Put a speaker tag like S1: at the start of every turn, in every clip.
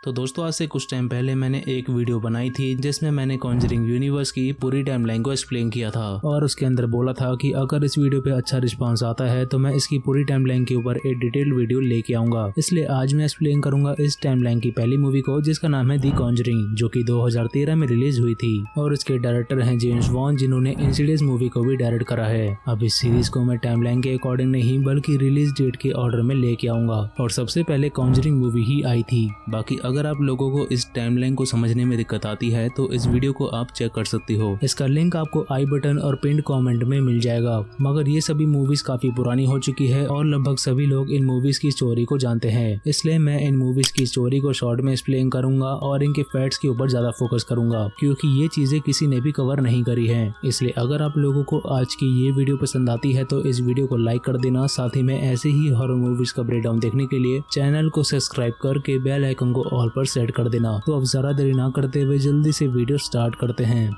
S1: तो दोस्तों आज से कुछ टाइम पहले मैंने एक वीडियो बनाई थी जिसमें मैंने कॉन्जरिंग यूनिवर्स की पूरी टाइमलाइन को एक्सप्लेन किया था और उसके अंदर बोला था कि अगर इस वीडियो पे अच्छा रिस्पांस आता है तो मैं इसकी पूरी टाइमलाइन के ऊपर एक डिटेल्ड वीडियो लेके आऊंगा। इसलिए आज मैं एक्सप्लेन करूंगा इस टाइमलाइन की पहली मूवी को जिसका नाम है दी कॉन्जरिंग, जो कि 2013 में रिलीज हुई थी और इसके डायरेक्टर हैं जेम्स वॉन, जिन्होंने इंसिडियस मूवी को भी डायरेक्ट करा है। अब इस सीरीज को मैं टाइमलाइन के अकॉर्डिंग नहीं बल्कि रिलीज डेट के ऑर्डर में लेके आऊंगा और सबसे पहले कॉन्जरिंग मूवी ही आई थी। बाकी अगर आप लोगों को इस टाइमलाइन को समझने में दिक्कत आती है तो इस वीडियो को आप चेक कर सकती हो। इसका लिंक आपको आई बटन और पिंड कमेंट में मिल जाएगा। मगर ये सभी मूवीज काफी पुरानी हो चुकी है और लगभग सभी लोग इन मूवीज की स्टोरी को जानते हैं, इसलिए मैं इन मूवीज की स्टोरी को शॉर्ट में एक्सप्लेन करूंगा और इनके फैक्ट्स के ऊपर ज्यादा फोकस करूंगा क्योंकि ये चीजें किसी ने भी कवर नहीं करी है। इसलिए अगर आप लोगों को आज की ये वीडियो पसंद आती है तो इस वीडियो को लाइक कर देना। साथ ही में ऐसे ही हॉरर मूवीज का ब्रेकडाउन देखने के लिए चैनल को सब्सक्राइब करके बेल आइकन को ऑल पर सेट कर देना। तो अब ज्यादा देरी ना करते हुए जल्दी से वीडियो स्टार्ट करते हैं।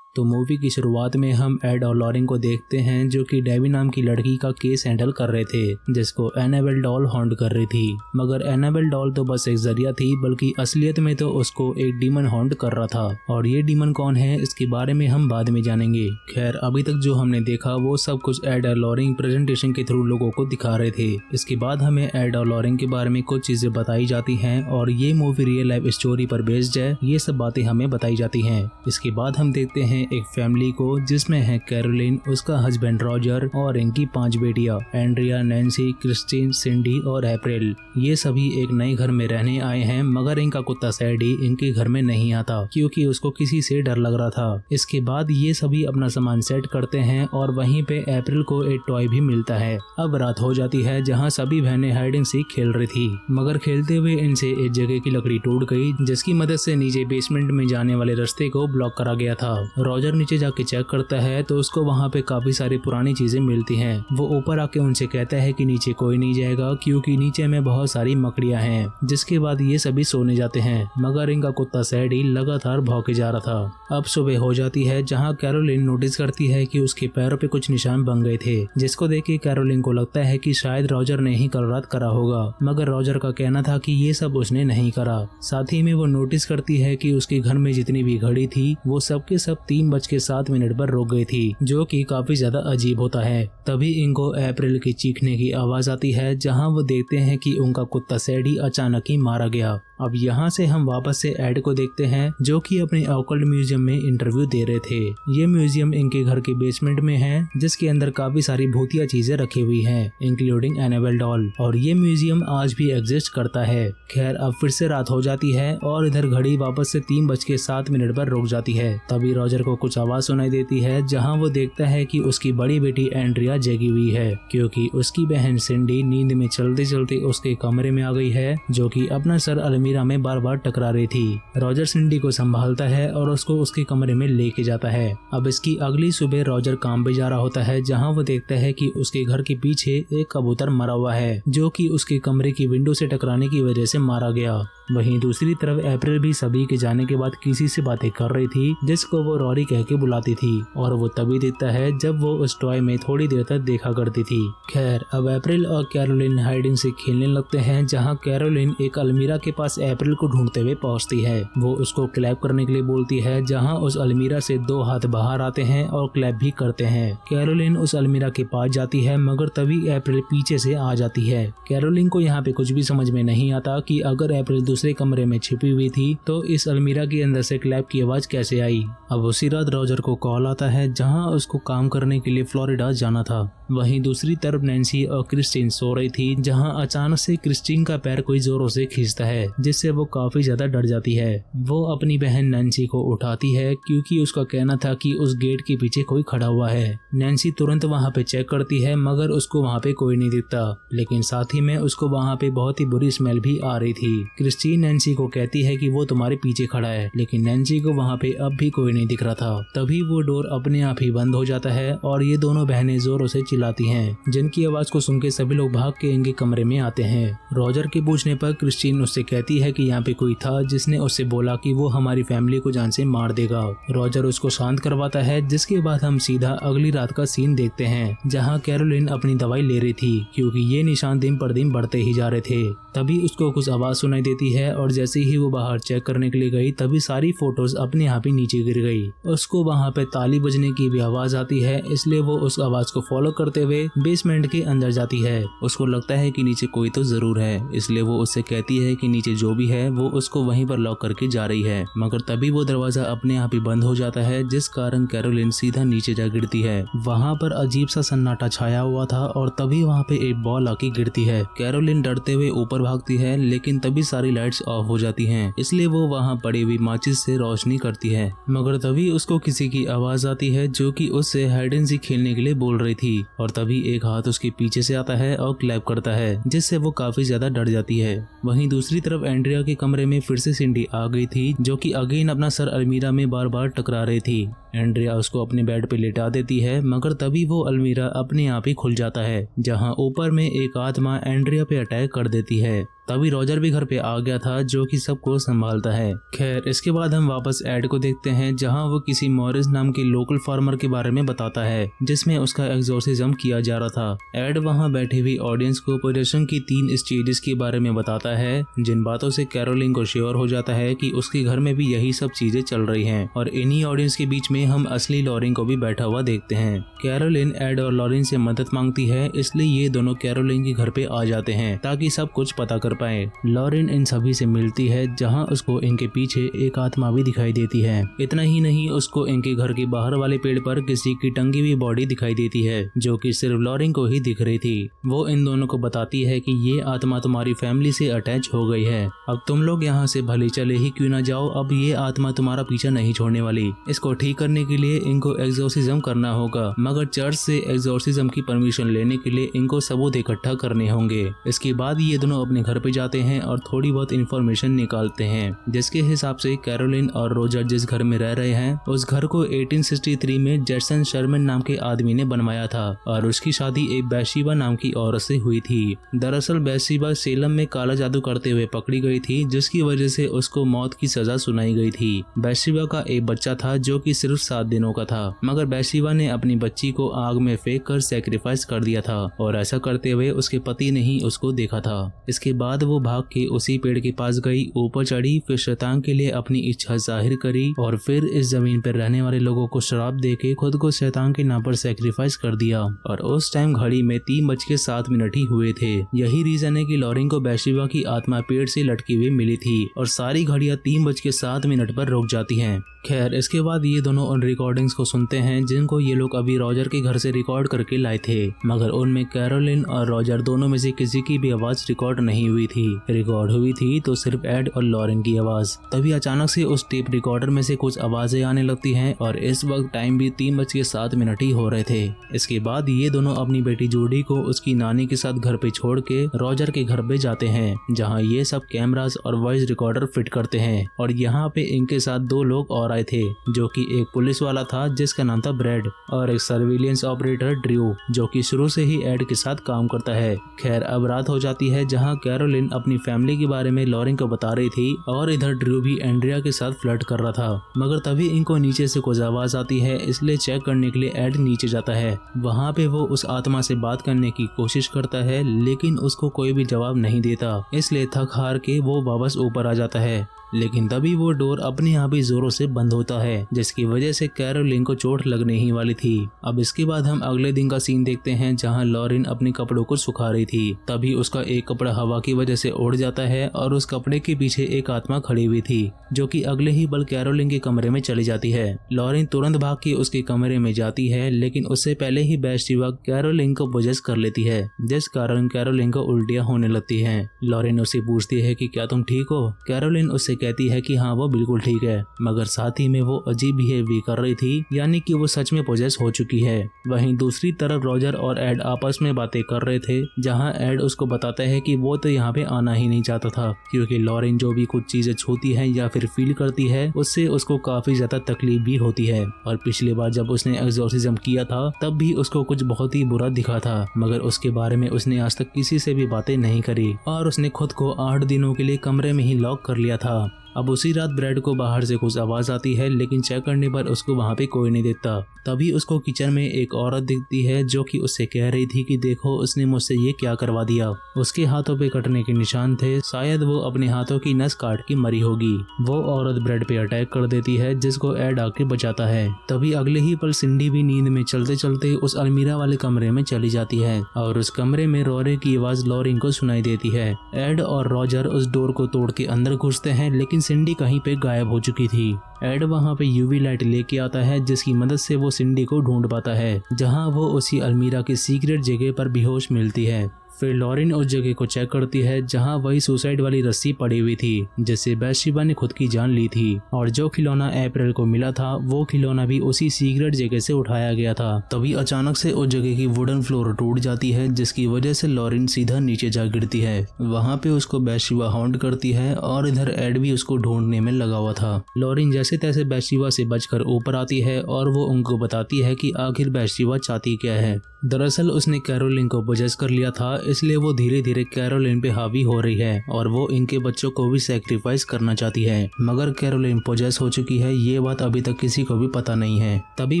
S1: तो मूवी की शुरुआत में हम एड और लॉरिन को देखते हैं जो कि डेबी नाम की लड़की का केस हैंडल कर रहे थे जिसको एनाबेल डॉल हॉन्ट कर रही थी। मगर एनाबेल डॉल तो बस एक जरिया थी, बल्कि असलियत में तो उसको एक डीमन हॉन्ट कर रहा था और ये डीमन कौन है इसके बारे में हम बाद में जानेंगे। खैर अभी तक जो हमने देखा वो सब कुछ एड और लॉरिन प्रेजेंटेशन के थ्रू लोगों को दिखा रहे थे। इसके बाद हमें एड और लॉरिन के बारे में कुछ चीजें बताई जाती हैं और ये मूवी रियल लाइफ स्टोरी पर बेस्ड है, ये सब बातें हमें बताई जाती हैं। इसके बाद हम देखते हैं एक फैमिली को जिसमें है कैरोलिन, उसका हस्बैंड रॉजर और इनकी 5 बेटियां एंड्रिया, नैन्सी, क्रिस्टीन, सिंडी और अप्रैल। ये सभी एक नए घर में रहने आए हैं मगर इनका कुत्ता सैडी इनके घर में नहीं आता क्योंकि उसको किसी से डर लग रहा था। इसके बाद ये सभी अपना सामान सेट करते हैं और वहीं पे अप्रैल को एक टॉय भी मिलता है। अब रात हो जाती है जहाँ सभी बहनें हाइड एंड सीक खेल रही थी मगर खेलते हुए इनसे एक जगह की लकड़ी टूट गई जिसकी मदद से नीचे बेसमेंट में जाने वाले रास्ते को ब्लॉक करा गया था। रॉजर नीचे जाके चेक करता है तो उसको वहाँ पे काफी सारी पुरानी चीजें मिलती हैं। वो ऊपर आके उनसे कहता है कि नीचे कोई नहीं जाएगा क्योंकि नीचे में बहुत सारी मकड़ियाँ हैं। जिसके बाद ये सभी सोने जाते हैं मगर इनका कुत्ता सैडी लगातार भौंके जा रहा था। अब सुबह हो जाती है जहाँ कैरोलिन नोटिस करती है कि उसके पैरों पे कुछ निशान बन गए थे, जिसको देख के कैरोलिन को लगता है कि शायद रॉजर ने ही कल रात करा होगा। मगर रॉजर का कहना था कि ये सब उसने नहीं करा। साथ ही में वो नोटिस करती है कि उसके घर में जितनी भी घड़ी थी वो सबके सब 3:07 पर रुक गई थी, जो कि काफी ज्यादा अजीब होता है। तभी इनको अप्रैल की चीखने की आवाज आती है जहां वो देखते हैं कि उनका कुत्ता सैडी अचानक ही मारा गया। अब यहाँ से हम वापस से एड को देखते हैं जो कि अपने ऑकल्ट म्यूजियम में इंटरव्यू दे रहे थे। ये म्यूजियम इनके घर के बेसमेंट में है जिसके अंदर काफी सारी भूतिया चीजें रखी हुई हैं इंक्लूडिंग एनाबेल डॉल, और ये म्यूजियम आज भी एग्जिस्ट करता है। खैर अब फिर से रात हो जाती है और इधर घड़ी वापस से 3:07 पर रुक जाती है। तभी रॉजर को कुछ आवाज सुनाई देती है जहाँ वो देखता है कि उसकी बड़ी बेटी एंड्रिया जगी हुई है क्योंकि उसकी बहन सिंडी नींद में चलते चलते उसके कमरे में आ गई है जो कि अपना सर अलमीरा में बार बार टकरा रही थी। रॉजर सिंडी को संभालता है और उसको उसके कमरे में लेके जाता है। अब इसकी अगली सुबह रॉजर काम पे जा रहा होता है जहाँ वो देखता है कि उसके घर के पीछे एक कबूतर मरा हुआ है जो कि उसके कमरे की विंडो से टकराने की वजह से मारा गया। वहीं दूसरी तरफ अप्रैल भी सभी के जाने के बाद किसी से बातें कर रही थी जिसको वो रॉरी कह के बुलाती थी और वो तभी दिखता है जब वो उस टॉय में थोड़ी देर तक देखा करती थी। खैर अब अप्रैल और कैरोलिन हाइडिंग से खेलने लगते हैं जहाँ कैरोलिन एक अलमीरा के पास अप्रैल को ढूंढते हुए पहुंचती है। वो उसको क्लैप करने के लिए बोलती है जहाँ उस अलमीरा से 2 हाथ बाहर आते हैं और क्लैप भी करते हैं। कैरोलिन उस अलमीरा के पास जाती है मगर तभी अप्रैल पीछे से आ जाती है। कैरोलिन को यहाँ पे कुछ भी समझ में नहीं आता कि अगर अप्रैल दूसरे कमरे में छिपी हुई थी तो इस अलमीरा के अंदर से क्लैप की आवाज कैसे आई। अब उसी रात रॉजर को कॉल आता है जहां उसको काम करने के लिए फ्लोरिडा जाना था। वहीं दूसरी तरफ नैन्सी और क्रिस्टीन सो रही थी जहां अचानक से क्रिस्टीन का पैर कोई जोरों से खींचता है जिससे वो काफी ज्यादा डर जाती है। वो अपनी बहन नैन्सी को उठाती है क्योंकि उसका कहना था कि उस गेट के पीछे कोई खड़ा हुआ है। नैन्सी तुरंत वहां पे चेक करती है मगर उसको वहां पे कोई नहीं दिखता, लेकिन साथ ही में उसको वहां पे बहुत ही बुरी स्मेल भी आ रही थी। क्रिस्टीन नैन्सी को कहती है कि वो तुम्हारे पीछे खड़ा है, लेकिन नैन्सी को वहां पे अब भी कोई नहीं दिख रहा था। तभी वो डोर अपने आप ही बंद हो जाता है और ये दोनों बहनें जोरों से चिल्लाती हैं जिनकी आवाज को सुन के सभी लोग भाग के इनके कमरे में आते हैं। रॉजर के पूछने पर क्रिस्टीन उससे कहती कहती है कि यहाँ पे कोई था जिसने उससे बोला कि वो हमारी फैमिली को जान से मार देगा। रॉजर उसको शांत करवाता है, जिसके बाद हम सीधा अगली रात का सीन देखते हैं जहाँ कैरोलिन अपनी दवाई ले रही थी क्योंकि ये निशान दिन पर दिन बढ़ते ही जा रहे थे। तभी उसको कुछ आवाज सुनाई देती है और जैसे ही वो बाहर चेक करने के लिए गई तभी सारी फोटोज अपने आप ही नीचे गिर गई। उसको वहाँ पे ताली बजने की भी आवाज आती है, इसलिए वो उस आवाज को फॉलो करते हुए बेसमेंट के अंदर जाती है। उसको लगता है कि नीचे कोई तो जरूर है, इसलिए वो उससे कहती है कि नीचे जो भी है वो उसको वहीं पर लॉक करके जा रही है। मगर तभी वो दरवाजा अपने आप ही बंद हो जाता है, जिस कारण कैरोलिन सीधा नीचे जा गिरती है। वहाँ पर अजीब सा सन्नाटा छाया हुआ था और तभी वहाँ पे एक बॉल आके गिरती है। कैरोलिन डरते हुए ऊपर भागती है, लेकिन तभी सारी लाइट्स ऑफ हो जाती हैं, इसलिए वो वहाँ पड़ी हुई माचिस से रोशनी करती है। मगर तभी उसको किसी की आवाज आती है जो कि उससे हाइड एंड सीक खेलने के लिए बोल रही थी और तभी एक हाथ उसके पीछे से आता है और क्लैप करता है, जिससे वो काफी ज्यादा डर जाती है। वहीं दूसरी तरफ एंड्रिया के कमरे में फिर से सिंडी आ गई थी, जो कि अगेन अपना सर अलमीरा में बार बार टकरा रही थी। एंड्रिया उसको अपने बेड पे लेटा देती है, मगर तभी वो अलमीरा अपने आप ही खुल जाता है, जहां ऊपर में एक आत्मा एंड्रिया पे अटैक कर देती है। तभी रॉजर भी घर पे आ गया था, जो कि सबको संभालता है। खैर, इसके बाद हम वापस एड को देखते हैं, जहां वो किसी मॉरिस नाम के लोकल फार्मर के बारे में बताता है, जिसमें उसका एग्जॉर्सिज्म किया जा रहा था। एड वहां बैठी हुई ऑडियंस को पोजेशन की 3 स्टेजेस के बारे में बताता है, जिन बातों से कैरोलिन को श्योर हो जाता है कि उसके घर में भी यही सब चीजें चल रही हैं। और इन्हीं ऑडियंस के बीच में हम असली लॉरेन को भी बैठा हुआ देखते हैं। कैरोलिन एड और लॉरेन से मदद मांगती है, इसलिए ये दोनों कैरोलिन के घर पे आ जाते हैं ताकि सब कुछ पता कर पाए। लॉरेन इन सभी से मिलती है, जहां उसको इनके पीछे एक आत्मा भी दिखाई देती है। इतना ही नहीं, उसको इनके घर के बाहर वाले पेड़ पर किसी की टंगी हुई बॉडी दिखाई देती है, जो कि सिर्फ लॉरेन को ही दिख रही थी। वो इन दोनों को बताती है कि ये आत्मा तुम्हारी फैमिली से अटैच हो गई है, अब तुम लोग यहाँ से भले चले ही क्यों ना जाओ, अब ये आत्मा तुम्हारा पीछा नहीं छोड़ने वाली। इसको ठीक करने के लिए इनको एग्जॉर्सिज्म करना होगा, मगर चर्च से एग्जॉर्सिज्म की परमिशन लेने के लिए इनको सबूत इकट्ठा करने होंगे। इसके बाद ये दोनों अपने घर पे जाते हैं और थोड़ी बहुत इंफॉर्मेशन निकालते हैं, जिसके हिसाब से कैरोलिन और रोजर जिस घर में रह रहे हैं उस घर को 1863 में जेसन शर्मन नाम के आदमी ने बनवाया था और उसकी शादी एक बैशिबा नाम की औरत से हुई थी। दरअसल बैशिबा सेलम में काला जादू करते हुए पकड़ी गई थी, जिसकी वजह से उसको मौत की सजा सुनाई गई थी। बैशिबा का एक बच्चा था जो कि सिर्फ 7 दिनों का था, मगर बैशिबा ने अपनी बच्ची को आग में फेंक कर सैक्रिफाइस कर दिया था और ऐसा करते हुए उसके पति ने ही उसको देखा था। इसके बाद वो भाग के उसी पेड़ के पास गई, ऊपर चढ़ी, फिर शैतान के लिए अपनी इच्छा जाहिर करी और फिर इस जमीन पर रहने वाले लोगों को श्राप देके खुद को शैतान के नाम पर सैक्रिफाइस कर दिया। और उस टाइम घड़ी में 3:07 ही हुए थे। यही रीजन है कि लॉरेन को बैशिबा की आत्मा पेड़ से लटकी हुई मिली थी और सारी घड़ियां 3:07 पर रुक जाती हैं। खैर, इसके बाद ये दोनों उन रिकॉर्डिंग्स को सुनते हैं जिनको ये लोग अभी रॉजर के घर से रिकॉर्ड करके लाए थे, मगर उनमें कैरोलिन और रॉजर दोनों में से किसी की भी आवाज रिकॉर्ड नहीं हुई थी। रिकॉर्ड हुई थी तो सिर्फ एड और लॉरेन की आवाज। तभी अचानक से उस टेप रिकॉर्डर में से कुछ आवाजें आने लगती हैं और इस वक्त टाइम भी 3:07 ही हो रहे थे। इसके बाद ये दोनों अपनी बेटी जूडी को उसकी नानी के साथ घर पे छोड़ के रॉजर के घर पे जाते हैं, जहाँ ये सब कैमरास और वॉइस रिकॉर्डर फिट करते हैं। और यहाँ पे इनके साथ 2 लोग और आए थे, जो कि एक पुलिस वाला था जिसका नाम था ब्रेड और एक सर्विलियंस ऑपरेटर ड्रू, जो कि शुरू से ही एड के साथ काम करता है। खैर, अब रात हो जाती है, जहाँ कैरोलिन अपनी फैमिली के बारे में लॉरेन को बता रही थी और इधर ड्रू भी एंड्रिया के साथ फ्लर्ट कर रहा था। मगर तभी इनको नीचे से कुछ आवाज आती है, इसलिए चेक करने के लिए एड नीचे जाता है। वहाँ पे वो उस आत्मा से बात करने की कोशिश करता है, लेकिन उसको कोई भी जवाब नहीं देता, इसलिए थक हार के वो वापस ऊपर आ जाता है। लेकिन तभी वो डोर अपने आप ही जोरों से बंद होता है, जिसकी वजह से कैरोलिन को चोट लगने ही वाली थी। अब इसके बाद हम अगले दिन का सीन देखते हैं, जहां लॉरेन अपने कपड़ों को सुखा रही थी। तभी उसका एक कपड़ा हवा की वजह से उड़ जाता है और उस कपड़े के पीछे एक आत्मा खड़ी हुई थी, जो कि अगले ही पल कैरोलिन के कमरे में चली जाती है। लॉरेन तुरंत भाग के उसके कमरे में जाती है, लेकिन उससे पहले ही बैशिबा कैरोलिन को पोजेस कर लेती है, जिस कारण कैरोलिन को उल्टियां होने लगती हैं। लॉरेन उससे पूछती है कि क्या तुम ठीक हो? कैरोलिन उससे कहती है कि हाँ वो बिल्कुल ठीक है, मगर साथ ही में वो अजीब बिहेव भी कर रही थी, यानी कि वो सच में पोजेस हो चुकी है। वहीं दूसरी तरफ रॉजर और एड आपस में बातें कर रहे थे, जहाँ एड उसको बताता है कि वो तो यहाँ पे आना ही नहीं चाहता था, क्योंकि लॉरेन जो भी कुछ चीजें छूती है या फिर फील करती है उससे उसको काफी ज्यादा तकलीफ भी होती है। और पिछली बार जब उसने एक्सोर्सिज्म किया था तब भी उसको कुछ बहुत ही बुरा दिखा था, मगर उसके बारे में उसने आज तक किसी से भी बातें नहीं करी और उसने खुद को 8 दिनों के लिए कमरे में ही लॉक कर लिया था। अब उसी रात ब्रैड को बाहर से कुछ आवाज आती है, लेकिन चेक करने पर उसको वहाँ पे कोई नहीं दिखता। तभी उसको किचन में एक औरत दिखती है जो कि उससे कह रही थी कि देखो उसने मुझसे ये क्या करवा दिया। उसके हाथों पे कटने के निशान थे, शायद वो अपने हाथों की नस काट के मरी होगी। वो औरत ब्रैड पे अटैक कर देती है, जिसको एड आके बचाता है। तभी अगले ही पल सिंडी भी नींद में चलते चलते उस अलमीरा वाले कमरे में चली जाती है और उस कमरे में रोरे की आवाज लॉरेन को सुनाई देती है। एड और रॉजर उस डोर को तोड़ के अंदर घुसते हैं, लेकिन सिंडी कहीं पे गायब हो चुकी थी। एड वहाँ पे यूवी लाइट लेके आता है, जिसकी मदद से वो सिंडी को ढूंढ पाता है, जहाँ वो उसी अलमीरा की सीक्रेट जगह पर बेहोश मिलती है। फिर लॉरेन उस जगह को चेक करती है जहाँ वही सुसाइड वाली रस्सी पड़ी हुई थी जिससे बैथशेबा ने खुद की जान ली थी, और जो खिलौना अप्रैल को मिला था वो खिलौना भी उसी सीक्रेट जगह से उठाया गया था। तभी अचानक से उस जगह की वुडन फ्लोर टूट जाती है, जिसकी वजह से लॉरेन सीधा नीचे जा गिरती है। वहाँ पे उसको बैथशेबा हॉन्ट करती है और इधर एड भी उसको ढूंढने में लगा हुआ था। लॉरेन जैसे तैसे बैथशेबा से बचकर ऊपर आती है और वो उनको बताती है कि आखिर बैथशेबा चाहती क्या है। दरअसल उसने कैरोलिन को पोजेस कर लिया था, इसलिए वो धीरे धीरे कैरोलिन पे हावी हो रही है और वो इनके बच्चों को भी सैक्रिफाइस करना चाहती है, मगर कैरोलिन पोजेस हो चुकी है, ये बात अभी तक किसी को भी पता नहीं है। तभी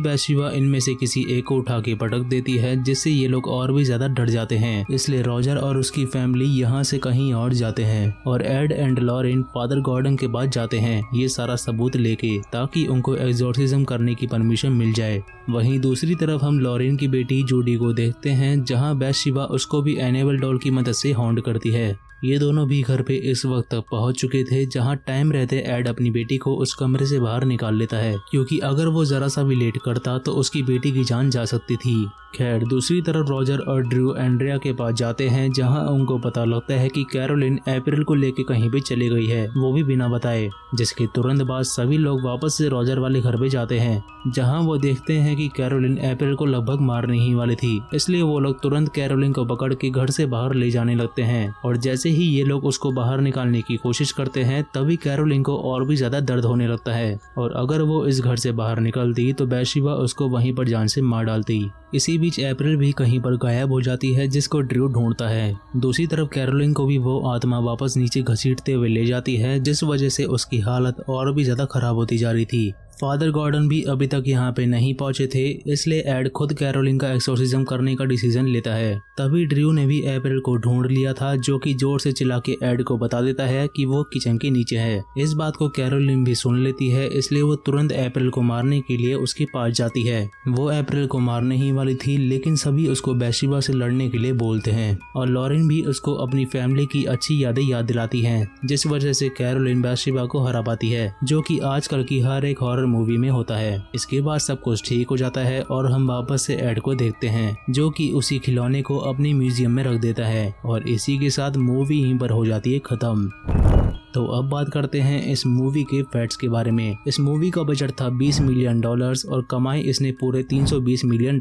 S1: बैथशेबा इनमें से किसी एक को उठा के पटक देती है, जिससे ये लोग और भी ज्यादा डर जाते हैं। इसलिए रॉजर और उसकी फैमिली यहाँ से कहीं और जाते हैं और Ed and Lauren Father Gordon के पास जाते हैं, ये सारा सबूत लेके, ताकि उनको एक्सोर्सिज्म करने की परमिशन मिल जाए। वहीं दूसरी तरफ हम लॉरेन की बेटी जूडी को देखते हैं, जहाँ बैथशेबा उसको भी एनेबल डॉल की मदद से हॉन्ट करती है। ये दोनों भी घर पे इस वक्त तक पहुंच चुके थे जहां टाइम रहते एड अपनी बेटी को उस कमरे से बाहर निकाल लेता है, क्योंकि अगर वो जरा सा भी लेट करता तो उसकी बेटी की जान जा सकती थी। खैर दूसरी तरफ रॉजर और ड्रू एंड्रिया के पास जाते हैं, जहां उनको पता लगता है कि कैरोलिन अप्रैल को लेके कहीं पे चली गई है, वो भी बिना बताए। जिसके तुरंत बाद सभी लोग वापस से रॉजर वाले घर पे जाते हैं, जहां वो देखते हैं कि कैरोलिन अप्रैल को लगभग मारने ही वाली थी। इसलिए वो लोग तुरंत कैरोलिन को पकड़ के घर से बाहर ले जाने लगते हैं, और जैसे ही ये लोग उसको बाहर निकालने की कोशिश करते हैं तभी कैरोलिन को और भी ज्यादा दर्द होने लगता है, और अगर वो इस घर से बाहर निकलती तो बैथशेबा उसको वहीं पर जान से मार डालती। इसी बीच अप्रैल भी कहीं पर गायब हो जाती है, जिसको ड्रू ढूंढता है। दूसरी तरफ कैरोलिन को भी वो आत्मा वापस नीचे घसीटते हुए ले जाती है, जिस वजह से उसकी हालत और भी ज्यादा खराब होती जा रही थी। फादर गॉर्डन भी अभी तक यहाँ पे नहीं पहुंचे थे, इसलिए एड खुद कैरोलिन का एक्सोर्सिज्म करने का डिसीजन लेता है। तभी ड्रू ने भी अप्रैल को ढूंढ लिया था, जो कि जोर से चिल्ला के एड को बता देता है कि वो किचन के नीचे है। इस बात को कैरोलिन भी सुन लेती है, इसलिए वो तुरंत अप्रैल को मारने के लिए उसके पास जाती है। वो अप्रैल को मारने ही वाली थी, लेकिन सभी उसको बैथशेबा से लड़ने के लिए बोलते हैं, और लॉरेन भी उसको अपनी फैमिली की अच्छी यादें याद दिलाती है, जिस वजह से कैरोलिन बैथशेबा को हरा पाती है, जो कि आजकल की हर एक हॉरर मूवी में होता है। इसके बाद सब कुछ ठीक हो जाता है और हम वापस से एड को देखते हैं, जो कि उसी खिलौने को अपने म्यूजियम में रख देता है, और इसी के साथ मूवी यहीं पर हो जाती है खत्म। तो अब बात करते हैं इस मूवी के फैक्ट्स के बारे में। इस मूवी का बजट था $20 मिलियन और कमाई इसने पूरे $320 मिलियन,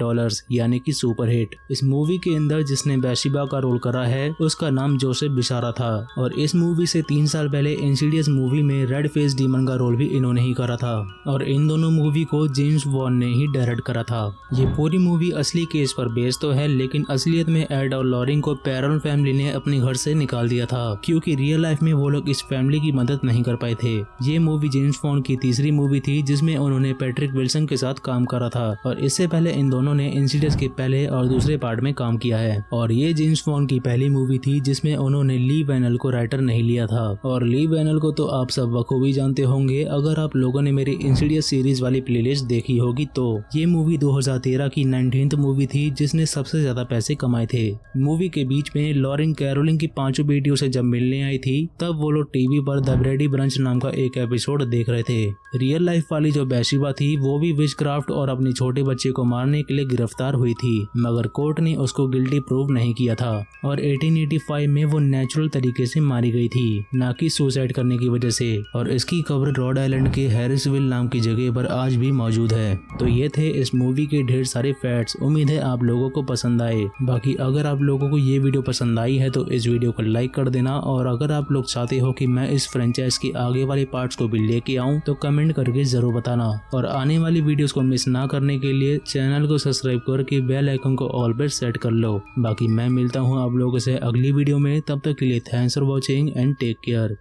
S1: यानी कि सुपर हिट। इस मूवी के अंदर जिसने बैथशेबा का रोल करा है उसका नाम जोसेफ बिसारा था, और इस मूवी से 3 साल पहले इंसीडियस मूवी में रेड फेस डीमन का रोल भी इन्होंने ही करा था, और इन दोनों मूवी को जेम्स वॉन ने ही डायरेक्ट करा था। ये पूरी मूवी असली केस पर बेस्ड तो है, लेकिन असलियत में एड और लॉरेन को पैरल फैमिली ने अपने घर से निकाल दिया था, क्योंकि रियल लाइफ में वो लोग इस फैमिली की मदद नहीं कर पाए थे। ये मूवी जेम्स वॉन की तीसरी मूवी थी जिसमें उन्होंने पैट्रिक विल्सन के साथ काम करा था, और इससे पहले इन दोनों ने इंसीडियस के पहले और दूसरे पार्ट में काम किया है। और ये जेम्स वॉन की पहली मूवी थी जिसमें उन्होंने ली वैनल को राइटर नहीं लिया था, और ली वैनल को तो आप सब बखूबी जानते होंगे अगर आप लोगों ने मेरी इंसीडियस सीरीज वाली प्लेलिस्ट देखी होगी। तो ये मूवी 2013 की 19th मूवी थी जिसने सबसे ज्यादा पैसे कमाए थे। मूवी के बीच में लॉरेन कैरोलिन की 5 बेटियों से जब मिलने आई थी तब वो लोग टीवी टीवी पर द ब्रेडी ब्रंच नाम का एक एपिसोड देख रहे थे। रियल लाइफ वाली जो बैशिबा थी वो भी विचक्राफ्ट और अपनी छोटे बच्चे को मारने के लिए गिरफ्तार हुई थी, मगर कोर्ट ने उसको गिल्टी प्रूव नहीं किया था और 1885 में वो नेचुरल तरीके से मारी गई थी, ना कि सुसाइड करने की वजह से। और इसकी कब्र रॉड आइलैंड के हैरिसविल नाम की जगह पर आज भी मौजूद है। तो ये थे इस मूवी के ढेर सारे फैक्ट्स। उम्मीद है आप लोगों को पसंद आए। बाकी अगर आप लोगों को ये वीडियो पसंद आई है तो इस वीडियो को लाइक कर देना, और अगर आप लोग चाहते हो कि मैं इस फ्रेंचाइज की आगे वाले पार्ट्स को भी लेके आऊं तो कमेंट करके जरूर बताना। और आने वाली वीडियोस को मिस ना करने के लिए चैनल को सब्सक्राइब करके बेल आइकन को ऑल पर सेट कर लो। बाकी मैं मिलता हूँ आप लोगों से अगली वीडियो में, तब तक के लिए thanks for watching and take care.